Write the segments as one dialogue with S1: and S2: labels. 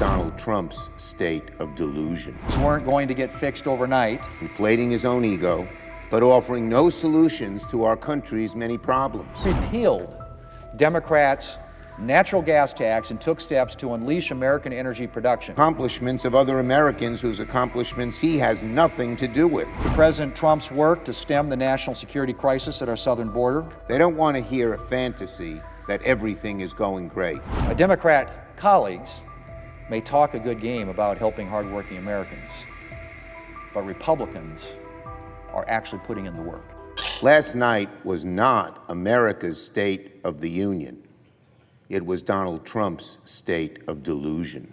S1: Donald Trump's state of delusion.
S2: These weren't going to get fixed overnight.
S1: Inflating his own ego, but offering no solutions to our country's many problems.
S2: Repealed Democrats' natural gas tax and took steps to unleash American energy production.
S1: Accomplishments of other Americans whose accomplishments he has nothing to do with.
S2: President Trump's work to stem the national security crisis at our southern border.
S1: They don't want to hear a fantasy that everything is going great.
S2: My Democrat colleagues may talk a good game about helping hardworking Americans, but Republicans are actually putting in the work.
S1: Last night was not America's State of the Union. It was Donald Trump's state of delusion.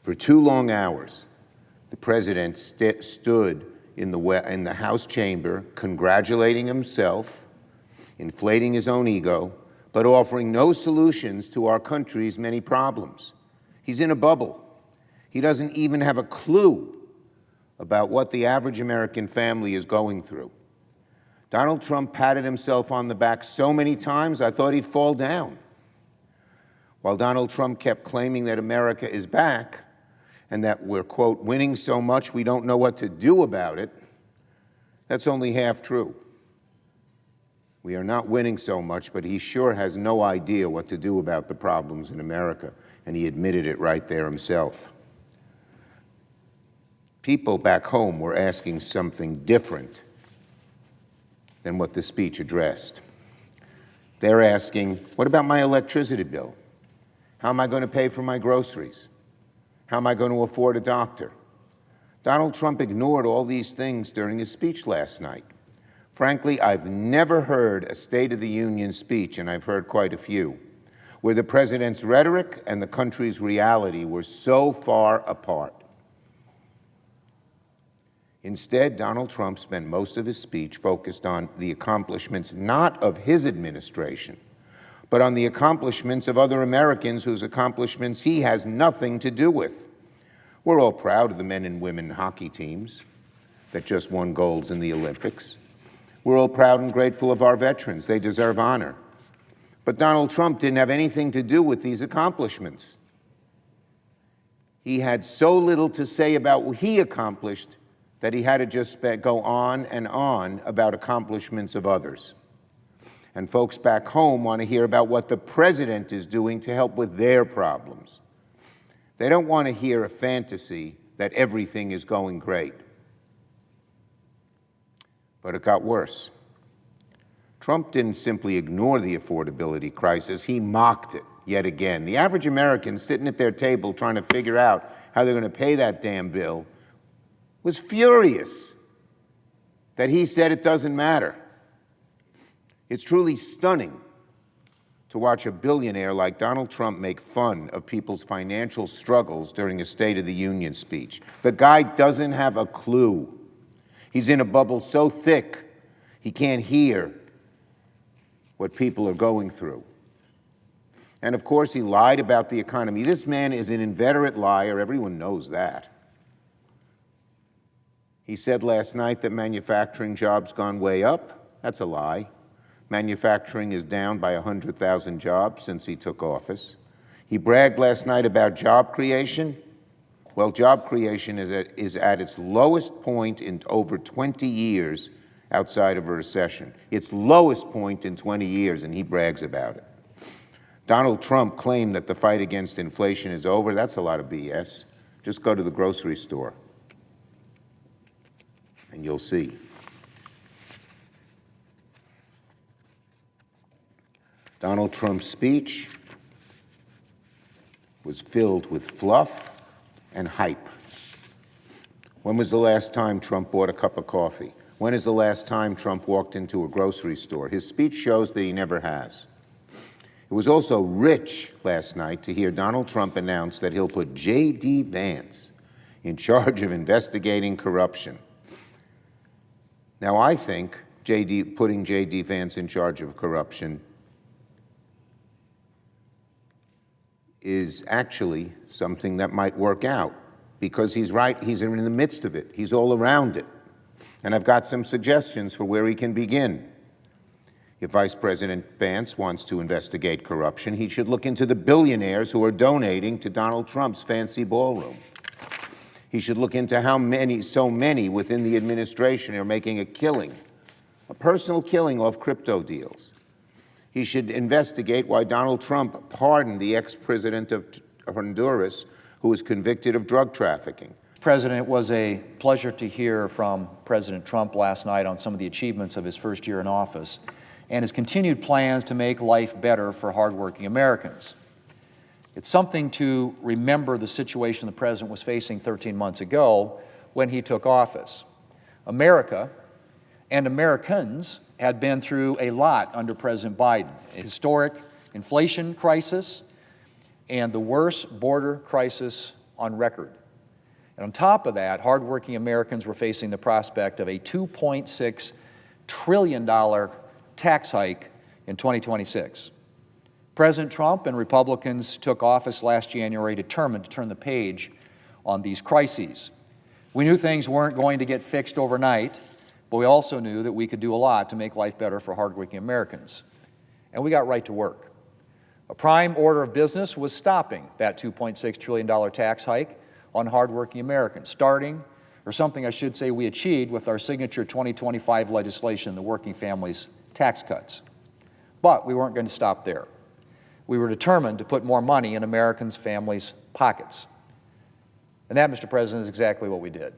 S1: For 2 long hours, the president stood in the House chamber congratulating himself, inflating his own ego, but offering no solutions to our country's many problems. He's in a bubble. He doesn't even have a clue about what the average American family is going through. Donald Trump patted himself on the back so many times, I thought he'd fall down. While Donald Trump kept claiming that America is back and that we're, quote, winning so much we don't know what to do about it, that's only half true. We are not winning so much, but he sure has no idea what to do about the problems in America, and he admitted it right there himself. People back home were asking something different than what the speech addressed. They're asking, what about my electricity bill? How am I going to pay for my groceries? How am I going to afford a doctor? Donald Trump ignored all these things during his speech last night. Frankly, I've never heard a State of the Union speech, and I've heard quite a few, where the president's rhetoric and the country's reality were so far apart. Instead, Donald Trump spent most of his speech focused on the accomplishments not of his administration, but on the accomplishments of other Americans whose accomplishments he has nothing to do with. We're all proud of the men and women hockey teams that just won golds in the Olympics. We're all proud and grateful of our veterans. They deserve honor. But Donald Trump didn't have anything to do with these accomplishments. He had so little to say about what he accomplished that he had to just go on and on about accomplishments of others. And folks back home want to hear about what the president is doing to help with their problems. They don't want to hear a fantasy that everything is going great. But it got worse. Trump didn't simply ignore the affordability crisis, he mocked it yet again. The average American sitting at their table trying to figure out how they're going to pay that damn bill was furious that he said it doesn't matter. It's truly stunning to watch a billionaire like Donald Trump make fun of people's financial struggles during a State of the Union speech. The guy doesn't have a clue. He's in a bubble so thick he can't hear what people are going through. And of course, he lied about the economy. This man is an inveterate liar. Everyone knows that. He said last night that manufacturing jobs gone way up. That's a lie. Manufacturing is down by 100,000 jobs since he took office. He bragged last night about job creation. Well, job creation is at its lowest point in over 20 years outside of a recession. Its lowest point in 20 years, and he brags about it. Donald Trump claimed that the fight against inflation is over. That's a lot of BS. Just go to the grocery store, and you'll see. Donald Trump's speech was filled with fluff and hype. When was the last time Trump bought a cup of coffee? When is the last time Trump walked into a grocery store? His speech shows that he never has. It was also rich last night to hear Donald Trump announce that he'll put J.D. Vance in charge of investigating corruption. Now, I think putting J.D. Vance in charge of corruption is actually something that might work out, because he's right, he's in the midst of it. He's all around it. And I've got some suggestions for where he can begin. If Vice President Vance wants to investigate corruption, he should look into the billionaires who are donating to Donald Trump's fancy ballroom. He should look into how so many within the administration are making a killing, a personal killing off crypto deals. He should investigate why Donald Trump pardoned the ex-president of Honduras who was convicted of drug trafficking.
S2: President, it was a pleasure to hear from President Trump last night on some of the achievements of his first year in office and his continued plans to make life better for hardworking Americans. It's something to remember the situation the President was facing 13 months ago when he took office. America and Americans had been through a lot under President Biden, a historic inflation crisis and the worst border crisis on record. And on top of that, hardworking Americans were facing the prospect of a $2.6 trillion tax hike in 2026. President Trump and Republicans took office last January determined to turn the page on these crises. We knew things weren't going to get fixed overnight, but we also knew that we could do a lot to make life better for hardworking Americans. And we got right to work. A prime order of business was stopping that $2.6 trillion tax hike on hardworking Americans, something I should say we achieved with our signature 2025 legislation, the Working Families Tax Cuts. But we weren't going to stop there. We were determined to put more money in Americans' families' pockets. And that, Mr. President, is exactly what we did.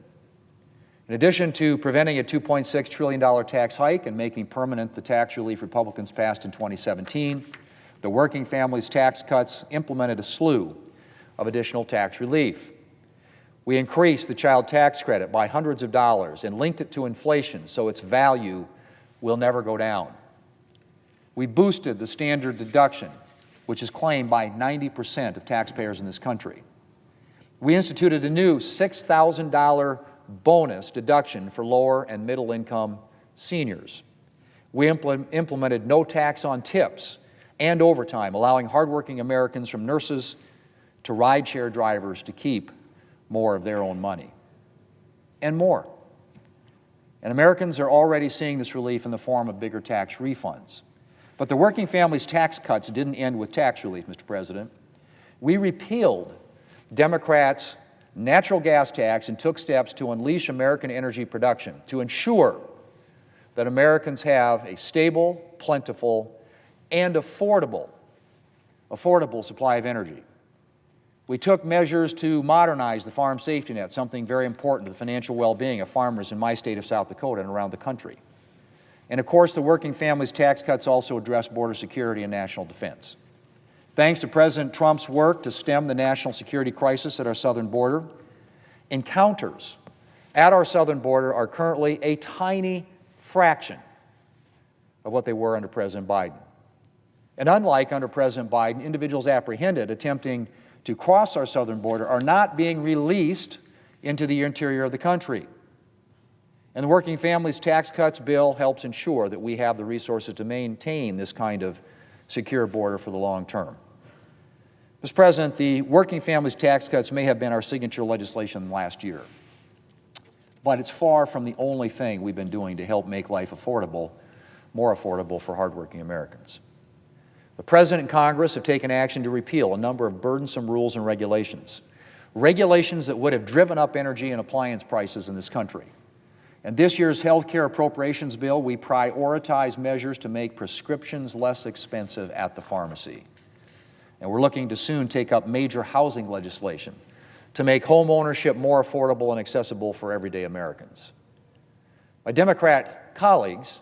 S2: In addition to preventing a $2.6 trillion tax hike and making permanent the tax relief Republicans passed in 2017, the Working Families Tax Cuts implemented a slew of additional tax relief. We increased the child tax credit by hundreds of dollars and linked it to inflation so its value will never go down. We boosted the standard deduction, which is claimed by 90% of taxpayers in this country. We instituted a new $6,000 bonus deduction for lower and middle income seniors. We implemented no tax on tips and overtime, allowing hardworking Americans from nurses to rideshare drivers to keep more of their own money. And more. And Americans are already seeing this relief in the form of bigger tax refunds. But the Working Families Tax Cuts didn't end with tax relief, Mr. President. We repealed Democrats' natural gas tax and took steps to unleash American energy production to ensure that Americans have a stable, plentiful, and affordable supply of energy. We took measures to modernize the farm safety net, something very important to the financial well-being of farmers in my state of South Dakota and around the country. And of course, the Working Families Tax Cuts also address border security and national defense. Thanks to President Trump's work to stem the national security crisis at our southern border, encounters at our southern border are currently a tiny fraction of what they were under President Biden. And unlike under President Biden, individuals apprehended attempting to cross our southern border are not being released into the interior of the country. And the Working Families Tax Cuts bill helps ensure that we have the resources to maintain this kind of secure border for the long term. Mr. President, the Working Families Tax Cuts may have been our signature legislation last year, but it's far from the only thing we've been doing to help make life more affordable for hardworking Americans. The President and Congress have taken action to repeal a number of burdensome rules and regulations that would have driven up energy and appliance prices in this country. In this year's health care appropriations bill, we prioritize measures to make prescriptions less expensive at the pharmacy. And we're looking to soon take up major housing legislation to make home ownership more affordable and accessible for everyday Americans. My Democrat colleagues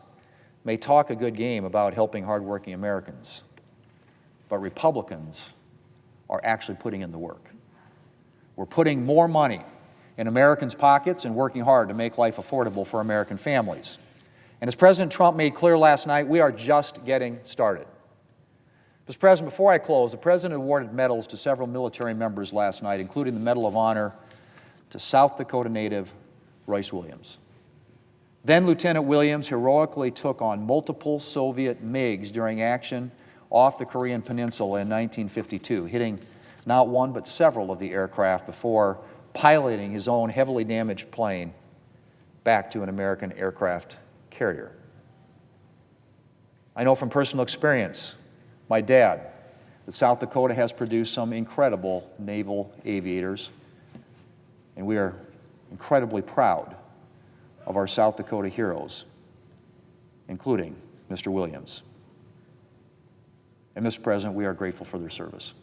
S2: may talk a good game about helping hardworking Americans, but Republicans are actually putting in the work. We're putting more money in Americans' pockets and working hard to make life affordable for American families. And as President Trump made clear last night, we are just getting started. Mr. President, before I close, the President awarded medals to several military members last night, including the Medal of Honor to South Dakota native Royce Williams. Then Lieutenant Williams heroically took on multiple Soviet MiGs during action off the Korean Peninsula in 1952, hitting not one but several of the aircraft before piloting his own heavily damaged plane back to an American aircraft carrier. I know from personal experience, my dad, that South Dakota has produced some incredible naval aviators, and we are incredibly proud of our South Dakota heroes, including Mr. Williams. And Mr. President, we are grateful for their service.